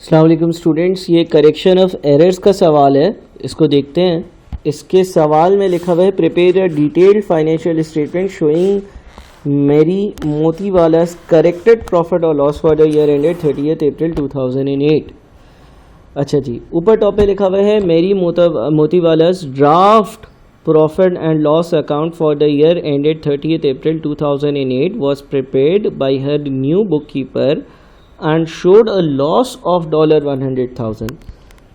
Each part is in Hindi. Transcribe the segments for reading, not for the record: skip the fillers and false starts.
अस्सलाम वालेकुम स्टूडेंट्स, ये करेक्शन ऑफ एरर्स का सवाल है, इसको देखते हैं। इसके सवाल में लिखा हुआ है prepare a detailed financial statement showing मेरी मोतीवालास करेक्टेड प्रॉफिट और loss for the year ended 30 April 2008। अच्छा जी, ऊपर टॉप पे लिखा हुआ है Mary Motiwala's draft profit and loss account for the year ended 30 April 2008 was prepared by her new book keeper and showed a loss of $100,000।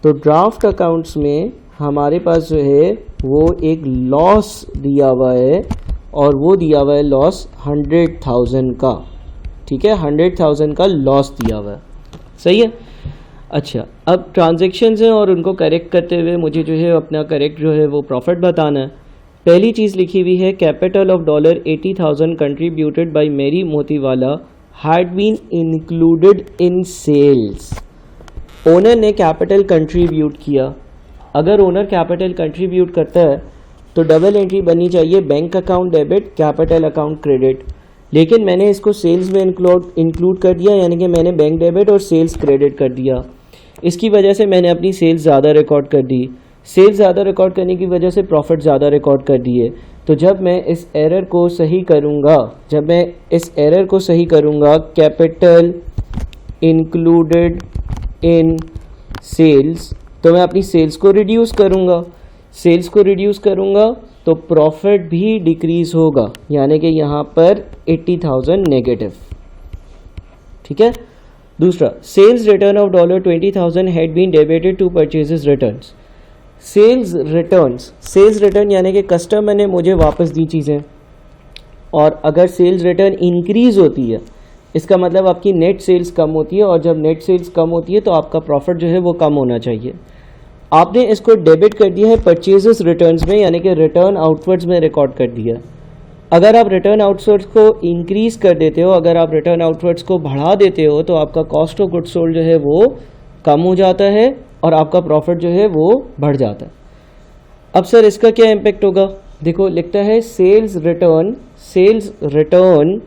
तो ड्राफ्ट अकाउंट्स में हमारे पास जो है वो एक लॉस दिया हुआ है और वो दिया हुआ है लॉस 100,000 का। ठीक है, 100,000 का लॉस दिया हुआ है, सही है। अच्छा, अब ट्रांजेक्शन्स हैं और उनको करेक्ट करते हुए मुझे जो है अपना करेक्ट जो है वो प्रॉफिट बताना है। पहली चीज़ लिखी हुई है कैपिटल ऑफ $80,000 कंट्रीब्यूटेड बाय मेरी Motiwala had been included in sales। Owner ने कैपिटल कंट्रीब्यूट किया। अगर ओनर कैपिटल कंट्रीब्यूट करता है तो डबल एंट्री बननी चाहिए bank account debit capital account credit, लेकिन मैंने इसको सेल्स में इंक्लूड कर दिया, यानी कि मैंने बैंक डेबिट और सेल्स क्रेडिट कर दिया। इसकी वजह से मैंने अपनी सेल्स ज़्यादा रिकॉर्ड कर दी। सेल्स ज़्यादा रिकॉर्ड करने की वजह से प्रॉफिट ज़्यादा रिकॉर्ड कर दिए। तो जब मैं इस एरर को सही करूँगा, कैपिटल इंक्लूडेड इन सेल्स, तो मैं अपनी सेल्स को रिड्यूस करूँगा तो प्रॉफिट भी डिक्रीज होगा, यानी कि यहाँ पर 80,000 नेगेटिव। ठीक है। दूसरा, sales return of $20,000 had been debited to purchases returns. Sales return यानी कि कस्टमर ने मुझे वापस दी चीज़ें, और अगर सेल्स रिटर्न इंक्रीज होती है इसका मतलब आपकी नेट सेल्स कम होती है, और जब नेट सेल्स कम होती है तो आपका प्रॉफिट जो है वो कम होना चाहिए। आपने इसको डेबिट कर दिया है परचेजेस रिटर्न्स में, यानी कि रिटर्न आउटवर्ड्स में रिकॉर्ड कर दिया। अगर आप रिटर्न आउटवर्ड्स को इंक्रीज कर देते हो, अगर आप रिटर्न आउटवर्ड्स को बढ़ा देते हो तो आपका कॉस्ट ऑफ गुड्स सोल्ड जो है वो कम हो जाता है और आपका प्रॉफिट जो है वो बढ़ जाता है। अब सर इसका क्या इम्पेक्ट होगा? देखो, लिखता है सेल्स रिटर्न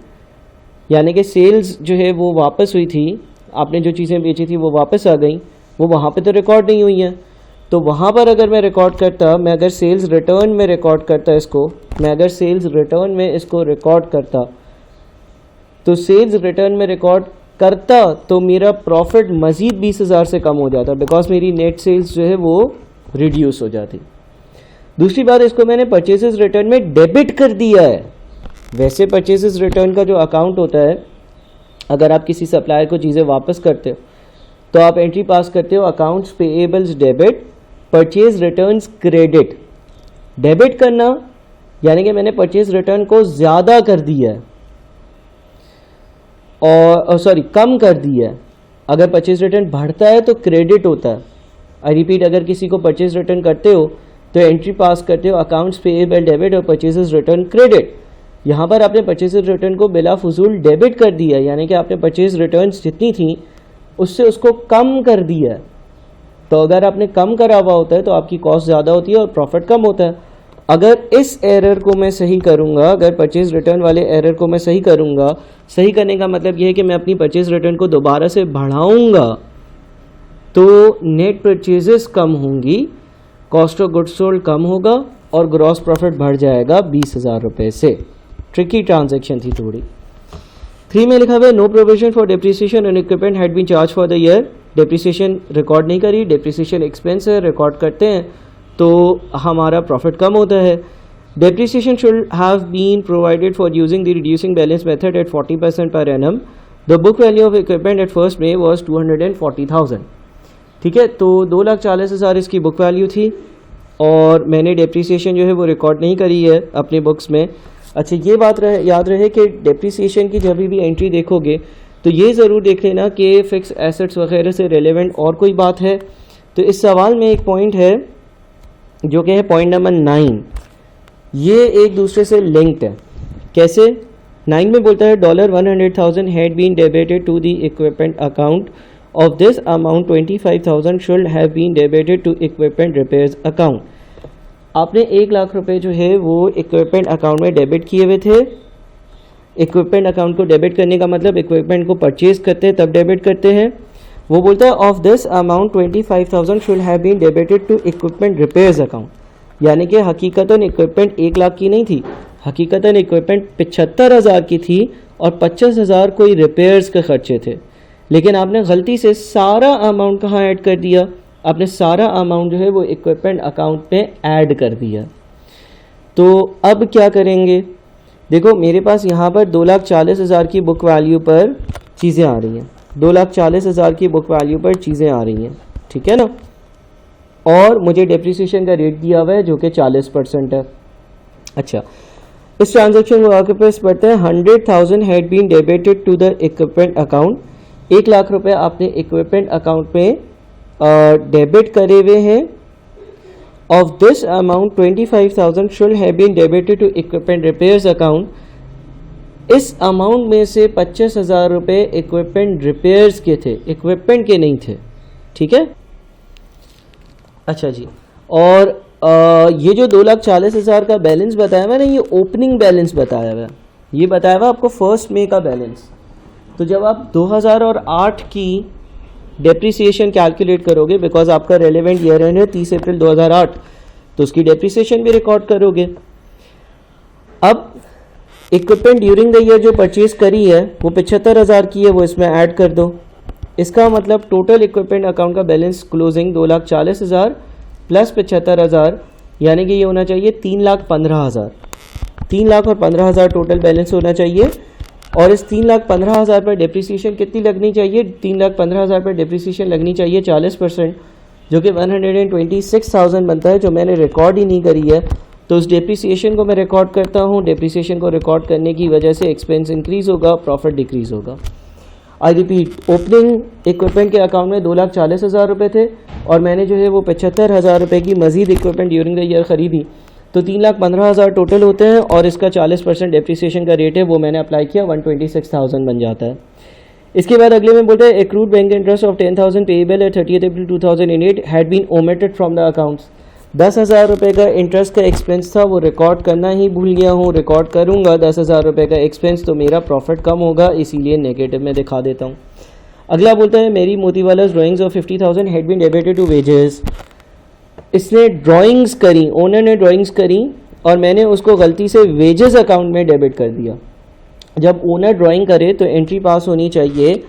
यानी कि सेल्स जो है वो वापस हुई थी, आपने जो चीज़ें बेची थी वो वापस आ गई, वो वहाँ पे तो रिकॉर्ड नहीं हुई हैं। तो वहाँ पर अगर मैं रिकॉर्ड करता, मैं अगर सेल्स रिटर्न में रिकॉर्ड करता इसको, तो सेल्स रिटर्न में रिकॉर्ड करता तो मेरा प्रॉफिट मज़ीद 20,000 से कम हो जाता, बिकॉज मेरी नेट सेल्स जो है वो रिड्यूस हो जाती। दूसरी बात, इसको मैंने परचेजेस रिटर्न में डेबिट कर दिया है। वैसे परचेजेस रिटर्न का जो अकाउंट होता है, अगर आप किसी सप्लायर को चीज़ें वापस करते हो तो आप एंट्री पास करते हो accounts payables debit, purchase returns credit. Debit करना यानी कि मैंने परचेज रिटर्न को ज़्यादा कर दिया है और कम कर दिया है। अगर परचेज रिटर्न बढ़ता है तो क्रेडिट होता है। आई रिपीट, अगर किसी को परचेज रिटर्न करते हो तो एंट्री पास करते हो अकाउंट्स पेएबल डेबिट और परचेजेस रिटर्न क्रेडिट। यहाँ पर आपने परचेजेस रिटर्न को बिला फजूल डेबिट कर दिया, यानी कि आपने परचेज रिटर्न्स जितनी थी उससे उसको कम कर दिया। तो अगर आपने कम करा हुआ होता है तो आपकी कॉस्ट ज़्यादा होती है और प्रॉफिट कम होता है। अगर इस एरर को मैं सही करूँगा, अगर परचेज रिटर्न वाले एरर को मैं सही करूँगा, सही करने का मतलब यह है कि मैं अपनी परचेज रिटर्न को दोबारा से बढ़ाऊँगा तो नेट परचेजेस कम होंगी, कॉस्ट ऑफ गुड्स सोल्ड कम होगा और ग्रॉस प्रॉफिट बढ़ जाएगा 20,000 रुपये से। ट्रिकी ट्रांजैक्शन थी थोड़ी। 3 में लिखा हुआ है no provision for depreciation and equipment had been charge for the year. Depreciation record नहीं करी, डेप्रिसिएशन एक्सपेंस है, रिकॉर्ड करते हैं तो हमारा प्रॉफिट कम होता है। Depreciation should have been provided for using the reducing balance method at 40% per annum. The book value of equipment at first May was 240,000। ठीक है, तो 2,40,000 इसकी बुक वैल्यू थी और मैंने डेप्रिसिएशन जो है वो रिकॉर्ड नहीं करी है अपने बुक्स में। अच्छा, ये बात याद रहे कि डेप्रिसिएशन की जब भी एंट्री देखोगे तो ये ज़रूर देख लेना कि फ़िक्स एसेट्स वगैरह से रिलेवेंट और कोई बात है। तो इस सवाल में एक पॉइंट है जो कि है पॉइंट नंबर 9। ये एक दूसरे से लिंक्ड है। कैसे? 9 में बोलता है $100,000 had been debited to the equipment account. Of this amount 25,000 should have been debited to equipment repairs account. आपने 1 लाख रुपए जो है वो इक्विपमेंट अकाउंट में डेबिट किए हुए थे। इक्विपमेंट अकाउंट को डेबिट करने का मतलब इक्विपमेंट को परचेज करते हैं तब डेबिट करते हैं। वो बोलता है of this amount 25,000 should have been debited to equipment repairs account, यानी कि हकीकतन इक्विपमेंट 1 लाख की नहीं थी, हकीकतन इक्विपमेंट 75,000 की थी और 25,000 कोई रिपेयर्स के खर्चे थे। लेकिन आपने गलती से सारा अमाउंट कहाँ ऐड कर दिया, आपने सारा अमाउंट जो है वो इक्विपमेंट अकाउंट में ऐड कर दिया। तो अब क्या करेंगे, देखो मेरे पास यहाँ पर 2,40,000 की बुक वैल्यू पर चीज़ें आ रही हैं, 2,40,000 की बुक वैल्यू पर चीज़ें आ रही हैं, ठीक है ना, और मुझे डेप्रिसिएशन का रेट दिया हुआ है जो कि 40% है। अच्छा, इस ट्रांजैक्शन को आपके पास पढ़ते हैं 100,000 had been debited to the equipment account, 1 lakh रुपए आपने इक्विपमेंट अकाउंट में डेबिट करे हुए हैं। Of this amount 25,000 should have been debited to equipment repairs account. इस अमाउंट में से 25,000 रुपये इक्विपमेंट रिपेयर्स के थे, इक्विपमेंट के नहीं थे, ठीक है। अच्छा जी, और ये जो 2,40,000 का बैलेंस बताया हुआ है ना, ये ओपनिंग बैलेंस बताया हुआ है, ये बताया हुआ आपको 1 मई का बैलेंस। तो जब आप 2008 की डेप्रिसिएशन कैलकुलेट करोगे, बिकॉज आपका रेलेवेंट ईयर एंड है 30 अप्रैल 2008, तो उसकी डेप्रिसिएशन भी रिकॉर्ड करोगे। अब इक्विपमेंट ड्यूरिंग द ईयर जो परचेज करी है वो 75,000 की है, वो इसमें ऐड कर दो। इसका मतलब टोटल इक्विपमेंट अकाउंट का बैलेंस क्लोजिंग 2,40,000 प्लस 75,000, यानी कि ये होना चाहिए 3,15,000, 3,15,000 टोटल बैलेंस होना चाहिए। और इस 3,15,000 पर डेप्रिसिएशन कितनी लगनी चाहिए, 3,15,000 पर डेप्रिसिएशन लगनी चाहिए 40%, जो कि 126,000 बनता है, जो मैंने रिकॉर्ड ही नहीं करी है। तो उस डेप्रिसिएशन को मैं रिकॉर्ड करता हूँ, डेप्रिसिएशन को रिकॉर्ड करने की वजह से एक्सपेंस इंक्रीज होगा, प्रॉफिट डिक्रीज होगा। आई रिपीट, ओपनिंग इक्विपमेंट के अकाउंट में 2,40,000 रुपये थे और मैंने जो है वो 75,000 रुपये की मजीद इक्विपमेंट ड्यूरिंग द ईयर ख़रीदी, तो 3,15,000 टोटल होते हैं और इसका 40% डेप्रिसिएशन का रेट है, वो मैंने अप्लाई किया, 126,000 बन जाता है। इसके बाद अगले में बोलते हैं accrued bank interest of 10,000 payable at 30 April 2008 had been omitted from the accounts. 10,000 रुपये का इंटरेस्ट का एक्सपेंस था, वो रिकॉर्ड करना ही भूल गया हूँ, रिकॉर्ड करूँगा 10,000 रुपये का एक्सपेंस, तो मेरा प्रॉफिट कम होगा, इसीलिए नेगेटिव में दिखा देता हूँ। अगला बोलता है मेरी Motiwala drawings of 50,000 had been debited to wages. इसने ड्राइंग्स करी, ओनर ने ड्राइंग्स करी और मैंने उसको गलती से वेजेस अकाउंट में डेबिट कर दिया। जब ओनर ड्राइंग करे तो एंट्री पास होनी चाहिए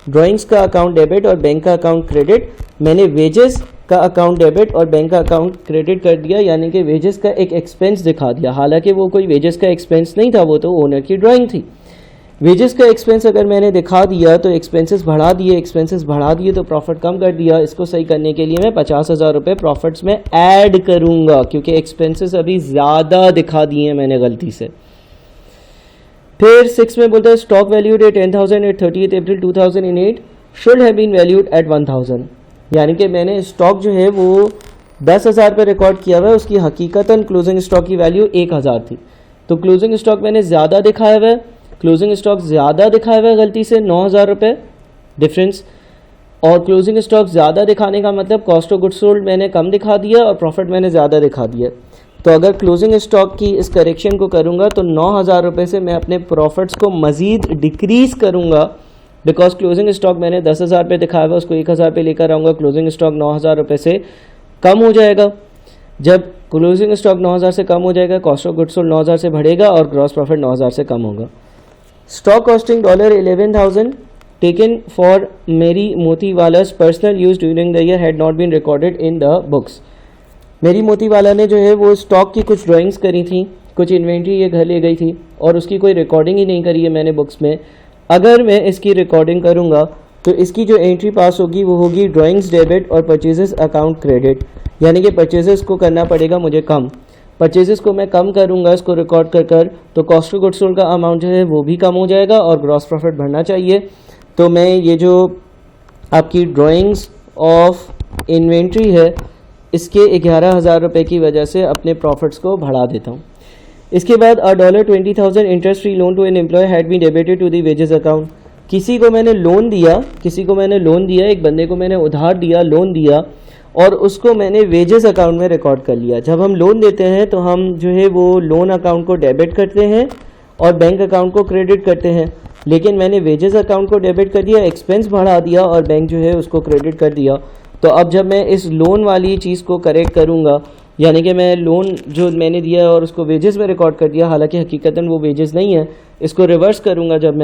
ड्राइंग्स का अकाउंट डेबिट और बैंक का अकाउंट क्रेडिट। मैंने वेजेस का अकाउंट डेबिट और बैंक का अकाउंट क्रेडिट कर दिया, यानी कि वेजेस का एक एक्सपेंस दिखा दिया, हालांकि वो कोई वेजेस का एक्सपेंस नहीं था, वो तो ओनर की ड्राइंग थी। वेजेस का एक्सपेंस अगर मैंने दिखा दिया तो एक्सपेंसेस बढ़ा दिए, एक्सपेंसेस बढ़ा दिए तो प्रॉफिट कम कर दिया। इसको सही करने के लिए मैं 50,000 रुपये प्रॉफिट्स में ऐड करूंगा, क्योंकि एक्सपेंसेस अभी ज़्यादा दिखा दिए हैं मैंने गलती से। फिर 6 में बोलता है stock valued at 10,000 at 30 April 2008 should have been valued at 1,000, यानी कि मैंने स्टॉक जो है वो 10,000 पर रिकॉर्ड किया हुआ है, उसकी हकीकतन क्लोजिंग स्टॉक की वैल्यू 1,000 थी, तो क्लोजिंग स्टॉक मैंने ज़्यादा दिखाया हुआ है, क्लोजिंग स्टॉक ज़्यादा दिखाया हुआ है गलती से 9,000 रुपये डिफरेंस। और क्लोजिंग स्टॉक ज़्यादा दिखाने का मतलब कॉस्ट ऑफ गुड्स सोल्ड मैंने कम दिखा दिया और प्रॉफिट मैंने ज़्यादा दिखा दिया। तो अगर क्लोजिंग स्टॉक की इस करेक्शन को करूँगा तो 9,000 रुपये से मैं अपने प्रॉफिट्स को मज़ीद डिक्रीज़ करूँगा, बिकॉज क्लोजिंग स्टॉक मैंने 10,000 पे दिखाया हुआ, उसको 1,000 पे लेकर आऊँगा, क्लोजिंग स्टॉक 9,000 रुपये से कम हो जाएगा। जब क्लोजिंग स्टॉक 9,000 से कम हो जाएगा, कॉस्ट ऑफ गुड्स सोल्ड 9,000 से बढ़ेगा और ग्रॉस प्रॉफिट 9,000 से कम होगा। Stock costing $11,000 taken for Mary Motiwala's personal use during the year had not been recorded in the books. Mary Motiwala ने जो है वो स्टॉक की कुछ ड्राइंग्स करी थी, कुछ इन्वेंट्री ये घर ले गई थी और उसकी कोई रिकॉर्डिंग ही नहीं करी है मैंने बुक्स में। अगर मैं इसकी रिकॉर्डिंग करूँगा तो इसकी जो एंट्री पास होगी वो होगी ड्राइंग्स डेबिट और परचेजेस अकाउंट क्रेडिट, यानी कि परचेजेस को करना पड़ेगा मुझे कम, परचेजेस को मैं कम करूंगा इसको रिकॉर्ड कर तो कॉस्ट ऑफ गुड्स सोल्ड का अमाउंट जो है वो भी कम हो जाएगा और ग्रॉस प्रॉफिट बढ़ना चाहिए। तो मैं ये जो आपकी ड्राइंग्स ऑफ इन्वेंट्री है इसके 11,000 रुपये की वजह से अपने प्रॉफिट्स को बढ़ा देता हूँ। इसके बाद $20,000 interest free loan to an employee had been debited to the wages account. किसी को मैंने लोन दिया, एक बंदे को मैंने उधार दिया, लोन दिया और उसको मैंने वेजेस अकाउंट में रिकॉर्ड कर लिया। जब हम लोन देते हैं तो हम जो है वो लोन अकाउंट को डेबिट करते हैं और बैंक अकाउंट को क्रेडिट करते हैं। लेकिन मैंने वेजेस अकाउंट को डेबिट कर दिया, एक्सपेंस बढ़ा दिया और बैंक जो है उसको क्रेडिट कर दिया। तो अब जब मैं इस लोन वाली चीज़ को करेक्ट करूँगा, यानी कि मैं लोन जो मैंने दिया है और उसको वेजेस में रिकॉर्ड कर दिया, हालांकि हकीकतन वो वेजेस नहीं है, इसको रिवर्स करूँगा। जब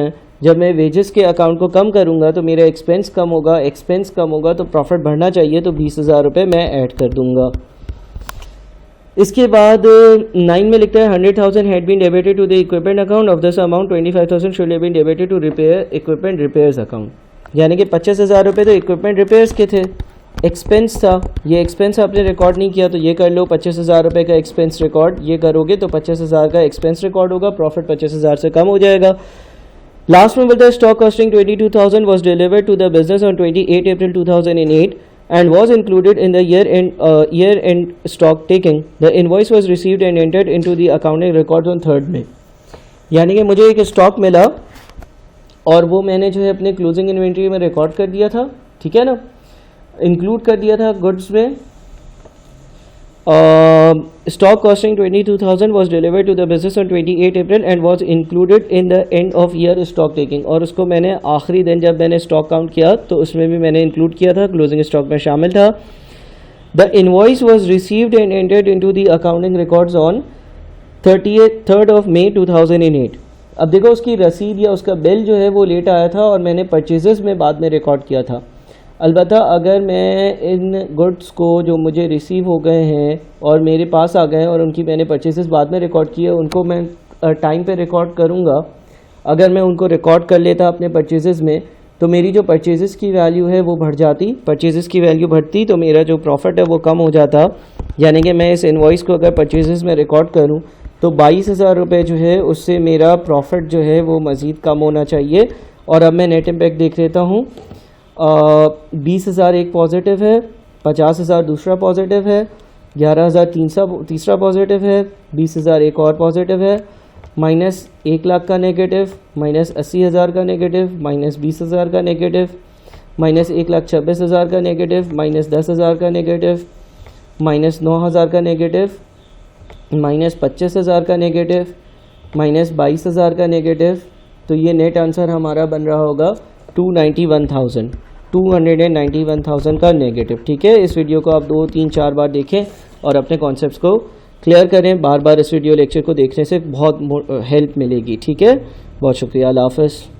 मैं वेजेस के अकाउंट को कम करूँगा तो मेरा एक्सपेंस कम होगा, एक्सपेंस कम होगा तो प्रॉफिट बढ़ना चाहिए, तो 20,000 रुपये मैं ऐड कर दूँगा। इसके बाद 9 में लिखता है 100,000 had been debited to the equipment account, of this amount 25,000 should have been debited to repair equipment repairs account. यानी कि 25,000 रुपये तो इक्विपमेंट रिपेयर्स के थे, एक्सपेंस था, ये एक्सपेंस आपने रिकॉर्ड नहीं किया तो ये कर लो, 25,000 रुपये का एक्सपेंस रिकॉर्ड ये करोगे तो 25,000 का एक्सपेंस रिकॉर्ड होगा, प्रॉफिट 25,000 से कम हो जाएगा। लास्ट में बोलता है stock costing 22,000 was delivered to the business on 28 April 2008 and was included in the year-end stock taking. The invoice was received and entered into the accounting records on 3rd May. यानी कि मुझे एक स्टॉक मिला और वो मैंने जो है अपने क्लोजिंग इन्वेंट्री में रिकॉर्ड कर दिया था, ठीक है ना, इंक्लूड कर दिया था गुड्स में। Stock costing 22,000 was delivered to the business on 28 April and was included in the end of year stock taking. और उसको मैंने आखिरी दिन जब मैंने स्टॉक काउंट किया तो उसमें भी मैंने इंक्लूड किया था, क्लोजिंग स्टॉक में शामिल था। The invoice was received and entered into the accounting records on 3rd of May 2008. अब देखो उसकी रसीद या उसका बिल जो है वो लेट आया था और मैंने परचेजेस में बाद में रिकॉर्ड किया था। अलबत्ता अगर मैं इन गुड्स को जो मुझे रिसीव हो गए हैं और मेरे पास आ गए हैं और उनकी मैंने परचेजेस बाद में रिकॉर्ड किए, उनको मैं टाइम पे रिकॉर्ड करूँगा, अगर मैं उनको रिकॉर्ड कर लेता अपने परचेजेस में तो मेरी जो परचेजेस की वैल्यू है वो बढ़ जाती, परचेजेस की वैल्यू बढ़ती तो मेरा जो प्रॉफिट है वो कम हो जाता। यानी कि मैं इस इनवॉइस को अगर परचेजेस में रिकॉर्ड करूँ तो 22,000 रुपये जो है उससे मेरा प्रॉफिट जो है वो मज़ीद कम होना चाहिए। और अब मैं नेट इम्पैक्ट देख लेता हूँ। 20,000 एक पॉजिटिव है, 50,000 दूसरा पॉजिटिव है, 11,000 तीसरा पॉजिटिव है, 20,000 एक और पॉजिटिव है, माइनस 1 लाख का नेगेटिव, माइनस 80,000 का नेगेटिव, माइनस 20,000 का नेगेटिव, माइनस 1,26,000 का नेगेटिव, माइनस 10,000 का नेगेटिव, माइनस 9,000 का नेगेटिव, माइनस 25,000 का नेगेटिव, माइनस 22,000 का नेगेटिव। तो ये नेट आंसर हमारा बन रहा होगा 291,000 का नेगेटिव। ठीक है, इस वीडियो को आप 2, 3, 4 बार देखें और अपने कॉन्सेप्ट्स को क्लियर करें। बार बार इस वीडियो लेक्चर को देखने से बहुत हेल्प मिलेगी। ठीक है, बहुत शुक्रिया, अल्लाह हाफ़िज़।